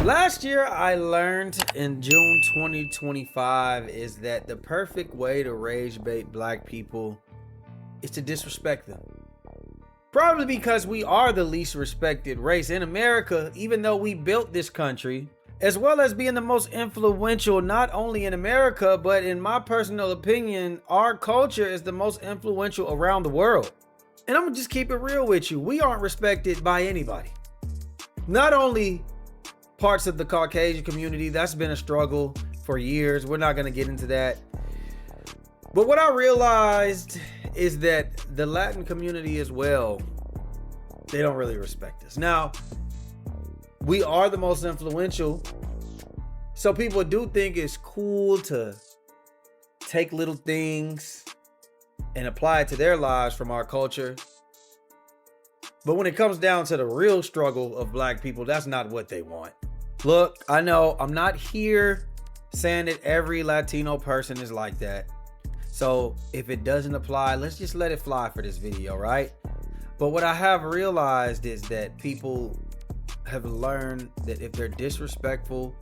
Last year, I learned in June 2025 is that the perfect way to rage bait black people is to disrespect them. Probably because we are the least respected race in America, even though we built this country, as well as being the most influential, not only in America, but in my personal opinion, our culture is the most influential around the world. And I'm gonna just keep it real with you. We aren't respected by anybody. Not only parts of the Caucasian community, that's been a struggle for years. We're not gonna get into that. But what I realized is that the Latin community as well, they don't really respect us. Now, we are the most influential, so people do think it's cool to take little things and apply it to their lives from our culture. But when it comes down to the real struggle of black people, that's not what they want. Look, I know I'm not here saying that every Latino person is like that. So if it doesn't apply, let's just let it fly for this video, right? But what I have realized is that people have learned that if they're disrespectful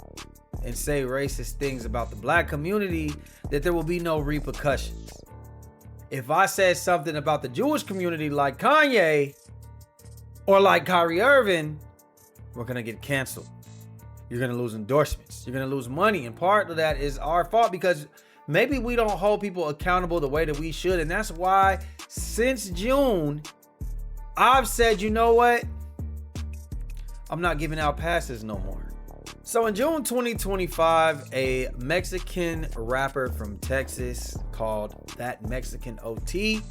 and say racist things about the black community, that there will be no repercussions. If I said something about the Jewish community like Kanye or like Kyrie Irving, we're gonna get canceled. You're gonna lose endorsements. You're gonna lose money. And part of that is our fault because maybe we don't hold people accountable the way that we should. And that's why since June, I've said, you know what? I'm not giving out passes no more. So in June 2025, a Mexican rapper from Texas called That Mexican OT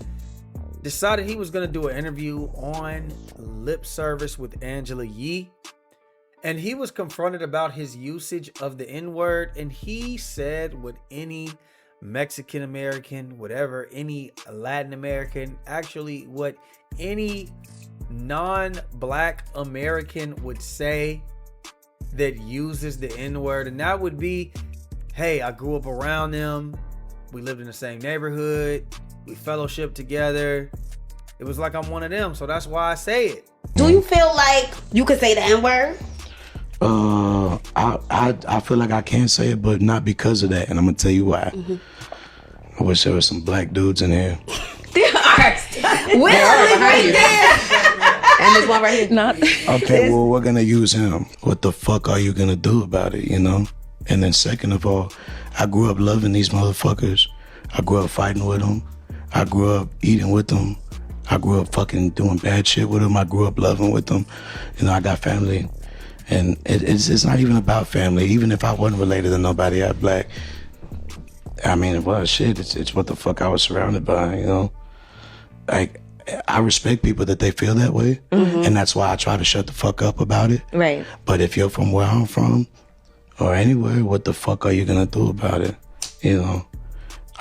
decided he was going to do an interview on Lip Service with Angela Yee. And he was confronted about his usage of the N-word. And he said what any Mexican American, whatever, any Latin American, actually what any non-black American would say that uses the N-word. And that would be, hey, I grew up around them. We lived in the same neighborhood. We fellowship together. It was like I'm one of them. So that's why I say it. Do you feel like you could say the N-word? I feel like I can say it, but not because of that. And I'm going to tell you why. I wish there was some black dudes in here. There are. Will right there. And there's one right here. Not. Okay, well, we're going to use him. What the fuck are you going to do about it, you know? And then second of all, I grew up loving these motherfuckers. I grew up fighting with them. I grew up eating with them. I grew up fucking doing bad shit with them. I grew up loving with them. You know, I got family. And it's not even about family. Even if I wasn't related to nobody out black, I mean, well, shit, it's what the fuck I was surrounded by, you know? Like, I respect people that they feel that way, and that's why I try to shut the fuck up about it. Right. But if you're from where I'm from, or anywhere, what the fuck are you gonna do about it? You know,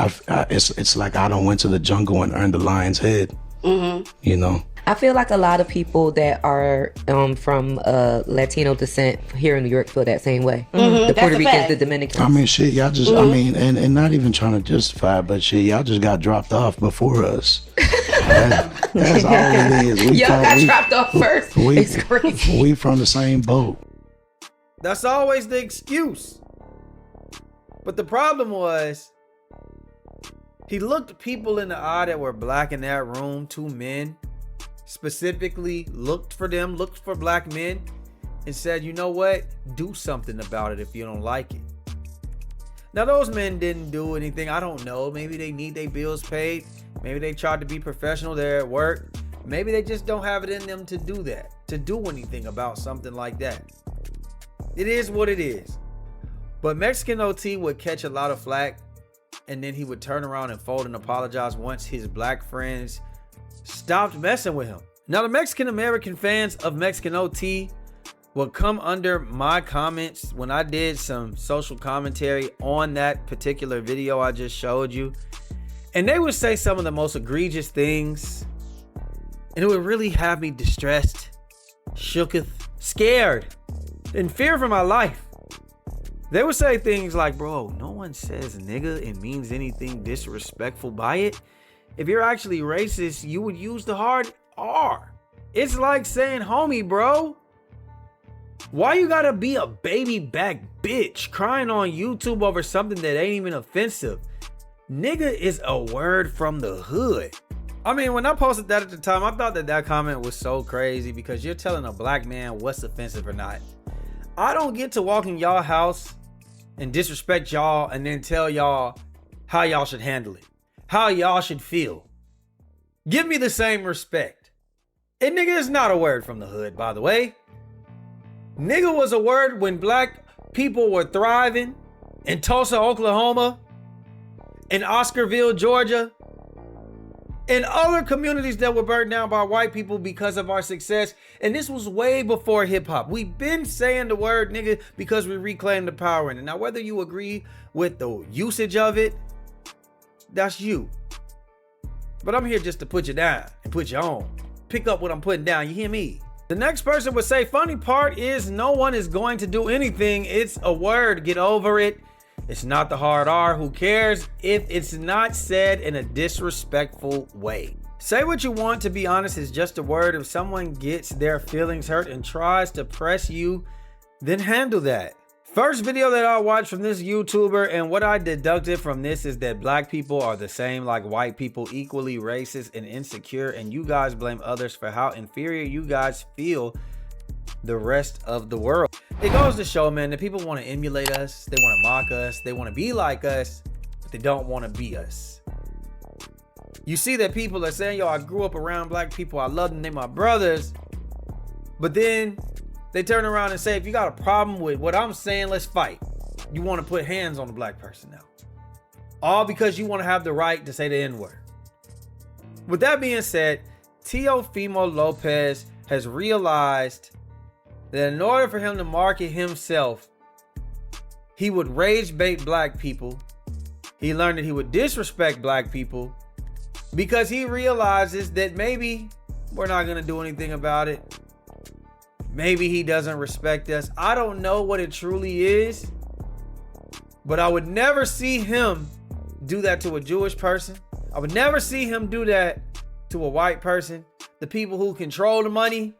it's like I don't went to the jungle and earned the lion's head. You know. I feel like a lot of people that are from Latino descent here in New York feel that same way. The Puerto Ricans, the Dominicans. I mean, shit, y'all just, I mean, and not even trying to justify, but shit, y'all just got dropped off before us. That's all it is. Y'all got dropped off first. It's crazy. We from the same boat. That's always the excuse. But the problem was, he looked people in the eye that were black in that room, two men, specifically looked for them, looked for black men, and said, you know what? Do something about it if you don't like it. Now, those men didn't do anything. I don't know. Maybe they need their bills paid. Maybe they tried to be professional there at work. Maybe they just don't have it in them to do that, to do anything about something like that. It is what it is. But Mexican OT would catch a lot of flack, and then he would turn around and fold and apologize once his black friends stopped messing with him. Now, the Mexican American fans of Mexican OT will come under my comments when I did some social commentary on that particular video I just showed you, and they would say some of the most egregious things, and it would really have me distressed, shooketh, scared, in fear for my life. They would say things like, bro, no one says nigga and means anything disrespectful by it. If you're actually racist, you would use the hard R. It's like saying homie, bro. Why you gotta be a baby back bitch crying on YouTube over something that ain't even offensive? Nigga is a word from the hood. I mean, when I posted that at the time, I thought that comment was so crazy because you're telling a black man what's offensive or not. I don't get to walk in y'all house and disrespect y'all and then tell y'all how y'all should handle it, how y'all should feel. Give me the same respect. And nigga is not a word from the hood, by the way. Nigga was a word when black people were thriving in Tulsa, Oklahoma, in Oscarville, Georgia, and other communities that were burned down by white people because of our success. And this was way before hip hop. We've been saying the word nigga because we reclaimed the power in it. Now, whether you agree with the usage of it, that's you. But I'm here just to put you down and put you on. Pick up what I'm putting down, you hear me? The next person would say, funny part is no one is going to do anything. It's a word, get over it. It's not the hard R, who cares if it's not said in a disrespectful way. Say what you want, to be honest, it's just a word. If someone gets their feelings hurt and tries to press you, then handle that. First video that I watched from this YouTuber, and what I deducted from this is that black people are the same like white people, equally racist and insecure, and you guys blame others for how inferior you guys feel the rest of the world. It goes to show, man, that people want to emulate us, they want to mock us, they want to be like us, but they don't want to be us. You see that people are saying, yo, I grew up around black people, I love them, they're my brothers, but then they turn around and say, if you got a problem with what I'm saying, let's fight. You want to put hands on the black person now. All because you want to have the right to say the N-word. With that being said, Teofimo Lopez has realized that in order for him to market himself, he would rage bait black people. He learned that he would disrespect black people because he realizes that maybe we're not going to do anything about it. Maybe he doesn't respect us. I don't know what it truly is, but I would never see him do that to a Jewish person. I would never see him do that to a white person, the people who control the money.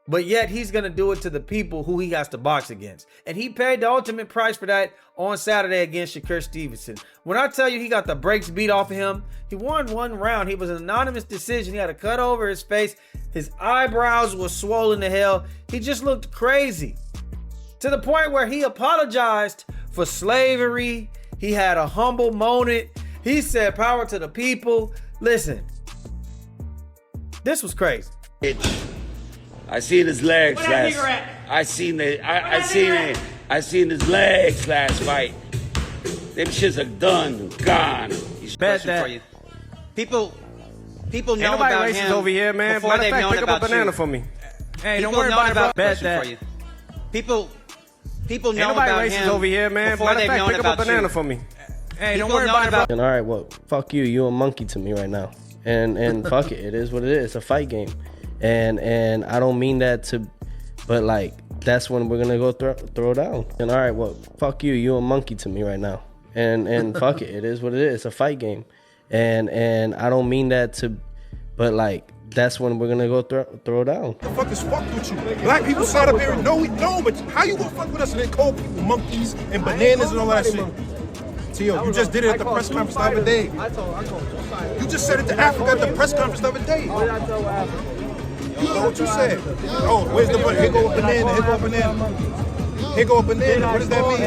But yet he's going to do it to the people who he has to box against. And he paid the ultimate price for that on Saturday against Shakur Stevenson. When I tell you he got the brakes beat off of him, he won one round. He was an anonymous decision. He had a cut over his face. His eyebrows were swollen to hell. He just looked crazy. To the point where he apologized for slavery. He had a humble moment. He said, power to the people. Listen, this was crazy. I seen his legs last. I seen his legs last fight. Them shits are done, gone. Bet that people know about him over here, man. before they've known pick about up a banana you. for me. Hey, don't worry about it, bet that people know about him over here, man. before they've known pick up about a banana you. for me. Hey, don't worry about it. And all right, well, fuck you. You a monkey to me right now. And fuck it. It is what it is. It's a fight game. And I don't mean that to, but like, that's when we're gonna go throw down. And all right, well, fuck you. You a monkey to me right now. And fuck it. It is what it is. It's a fight game. And I don't mean that to, but like, that's when we're gonna go throw down. The fuck is fucked with you? Black people sat up here and no, but how you gonna fuck with us and then call people monkeys and bananas and all that shit? Tio, you just did it at the press conference the other day. You just said it to Africa at the press conference the other day. You know what you said. Oh, where's the banana? Here go a banana, here go a banana. Here go a banana, what does that mean?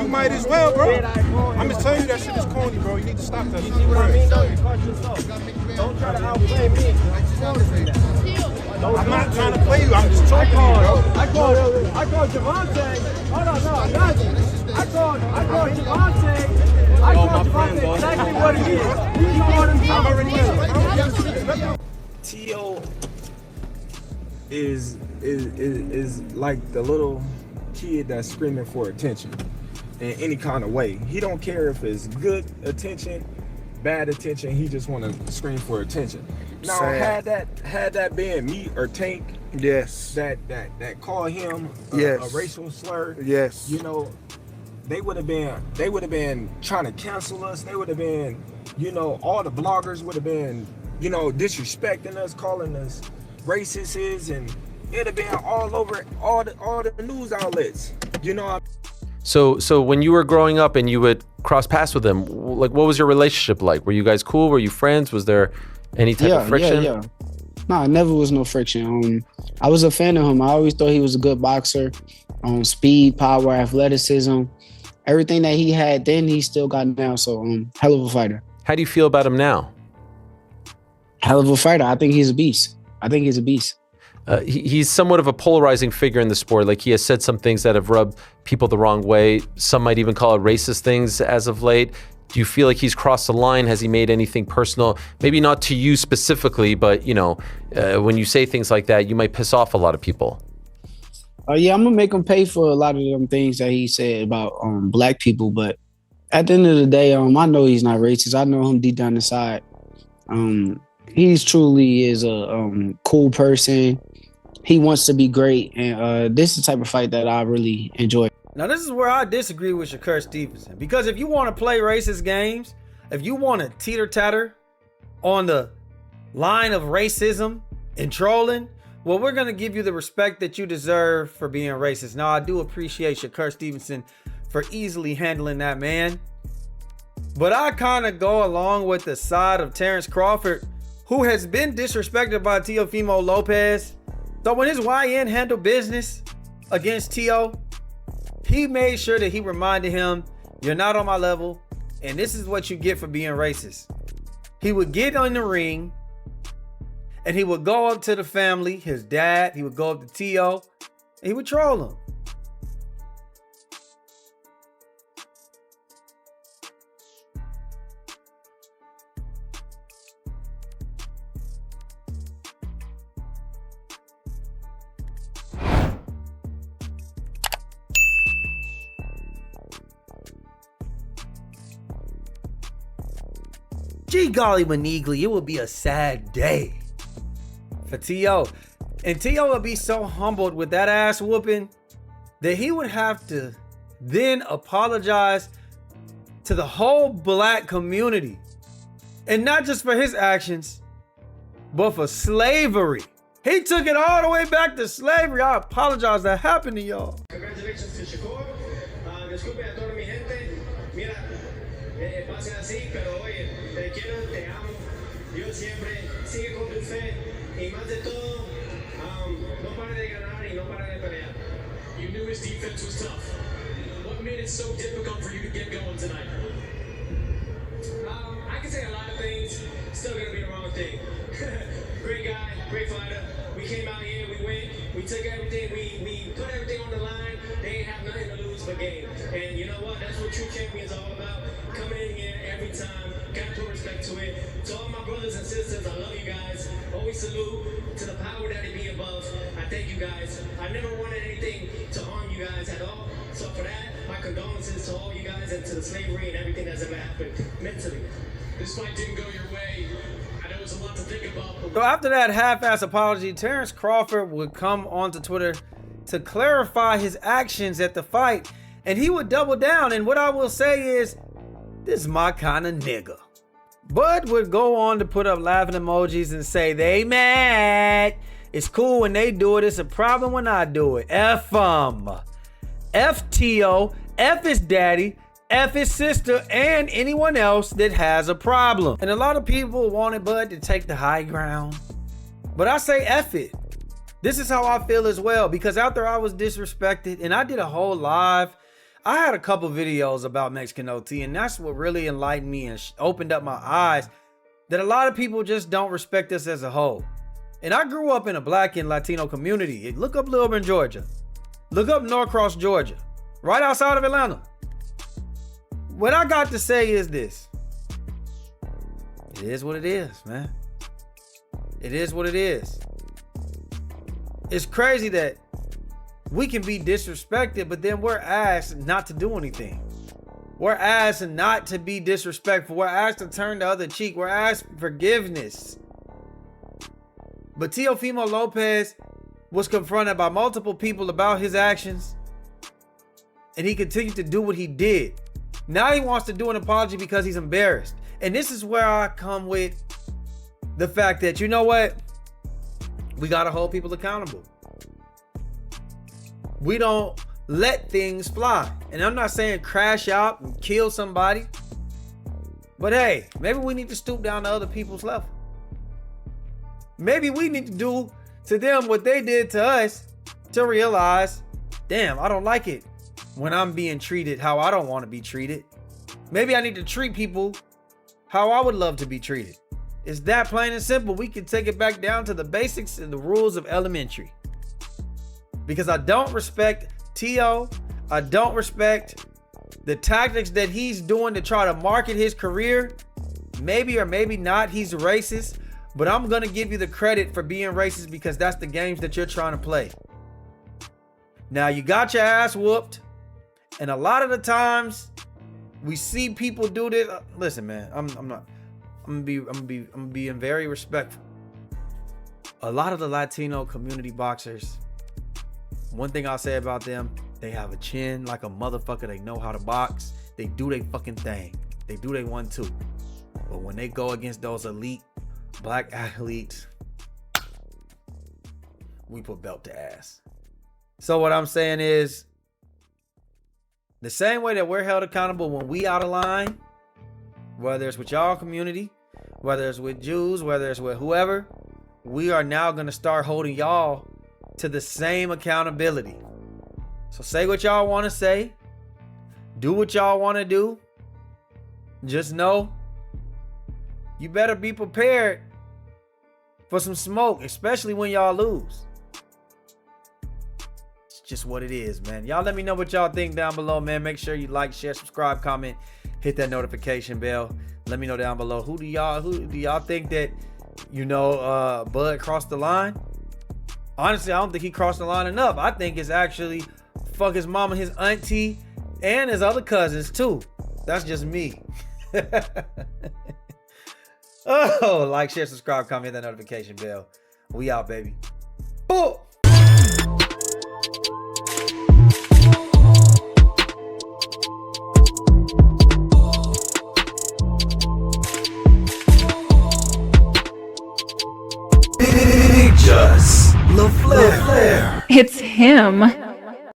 You might as well, bro. I'm just telling you that shit is corny, bro. You need to stop that shit. Don't try to outplay me. I'm not trying to play you, I'm just talking to you, bro. I called Javante. Hold on, no, I got you. I called Javante. I called Javante exactly what he is. He called himself. I'm already here. Tio is like the little kid that's screaming for attention in any kind of way. He don't care if it's good attention, bad attention. He just want to scream for attention. Now, had that been me or Tank, yes, that call him a racial slur, yes, you know, they would have been trying to cancel us. They would have been, you know, all the bloggers would have been, you know, disrespecting us, calling us racists and it'd have been all over all the news outlets. You know. So when you were growing up and you would cross paths with him, like what was your relationship like? Were you guys cool? Were you friends? Was there any type of friction? Yeah. Nah, never was no friction. I was a fan of him. I always thought he was a good boxer. Speed, power, athleticism, everything that he had then, he still got now. So hell of a fighter. How do you feel about him now? Hell of a fighter. I think he's a beast. He's somewhat of a polarizing figure in the sport. Like he has said some things that have rubbed people the wrong way. Some might even call it racist things as of late. Do you feel like he's crossed the line? Has he made anything personal? Maybe not to you specifically, but you know, when you say things like that, you might piss off a lot of people. Yeah, I'm gonna make him pay for a lot of them things that he said about black people. But at the end of the day, I know he's not racist. I know him deep down inside. He's truly is a cool person. He wants to be great, and this is the type of fight that I really enjoy. Now, this is where I disagree with Shakur Stevenson, because if you want to play racist games, if you want to teeter-tatter on the line of racism and trolling, well, we're going to give you the respect that you deserve for being racist. Now, I do appreciate Shakur Stevenson for easily handling that, man. But I kind of go along with the side of Terence Crawford, who has been disrespected by Teofimo Lopez. So when his YN handled business against Teo, he made sure that he reminded him, you're not on my level, and this is what you get for being racist. He would get in the ring, and he would go up to the family, his dad, he would go up to Teo, and he would troll him. Gee golly Manigli, it would be a sad day for Teo. And Teo would be so humbled with that ass whooping that he would have to then apologize to the whole black community. And not just for his actions, but for slavery. He took it all the way back to slavery. I apologize that happened to y'all. Congratulations to Shakur. Disculpe a toda mi gente. Mira, pase así, pero oye, te quiero, te amo. Dios siempre sigue con tu fe. Y más de todo, no pare de ganar y no pare de pelear. You knew his defense was tough. What made it so difficult for you to get going tonight? I can say a lot of things. Still gonna be the wrong thing. Great guy, great fighter. We came out here, we went, we took everything, we put everything on the line. They ain't have nothing to lose but game. And you know what? That's what true champions are all about. Coming in here every time, gotta put respect to it. To all my brothers and sisters, I love you guys. Always salute to the power that it be above. I thank you guys. I never wanted anything to harm you guys at all. So for that, my condolences to all you guys and to the slavery and everything that's ever happened mentally. This fight didn't go your way. I know it's a lot to think about. So after that half-ass apology, Terence Crawford would come onto Twitter to clarify his actions at the fight, and he would double down. And what I will say is, this is my kind of nigga. But would go on to put up laughing emojis and say they mad. It's cool when they do it. It's a problem when I do it. F Teo, F his daddy, F his sister, and anyone else that has a problem. And a lot of people wanted Bud to take the high ground. But I say F it. This is how I feel as well, because after I was disrespected, and I did a whole live, I had a couple videos about Mexican OT, and that's what really enlightened me and opened up my eyes that a lot of people just don't respect us as a whole. And I grew up in a black and Latino community. Look up Lilburn, Georgia. Look up Norcross, Georgia, right outside of Atlanta. What I got to say is this. It is what it is, man. It is what it is. It's crazy that we can be disrespected, but then we're asked not to do anything. We're asked not to be disrespectful. We're asked to turn the other cheek. We're asked forgiveness. But Teofimo Lopez was confronted by multiple people about his actions, and he continued to do what he did. Now he wants to do an apology because he's embarrassed. And this is where I come with the fact that, you know what? We got to hold people accountable. We don't let things fly. And I'm not saying crash out and kill somebody. But hey, maybe we need to stoop down to other people's level. Maybe we need to do to them what they did to us to realize, damn, I don't like it when I'm being treated how I don't want to be treated. Maybe I need to treat people how I would love to be treated. It's that plain and simple. We can take it back down to the basics and the rules of elementary. Because I don't respect Teo. I don't respect the tactics that he's doing to try to market his career. Maybe or maybe not he's racist, but I'm going to give you the credit for being racist because that's the games that you're trying to play. Now you got your ass whooped, and a lot of the times we see people do this. Listen, man, I'm being very respectful. A lot of the Latino community boxers, one thing I'll say about them, they have a chin like a motherfucker. They know how to box. They do their fucking thing. They do their 1-2. But when they go against those elite black athletes, we put belt to ass. So what I'm saying is, the same way that we're held accountable when we out of line, whether it's with y'all community, whether it's with Jews, whether it's with whoever, we are now going to start holding y'all to the same accountability. So say what y'all want to say. Do what y'all want to do. Just know, you better be prepared for some smoke, especially when y'all lose. It's just what it is, man. Y'all let me know what y'all think down below, man. Make sure you like, share, subscribe, comment, hit that notification bell. Let me know down below. Who do y'all think that, Bud crossed the line? Honestly, I don't think he crossed the line enough. I think it's actually fuck his mama, his auntie, and his other cousins too. That's just me. Oh, like, share, subscribe, comment, hit that notification bell. We out, baby. Boom. LaFlare. It's him.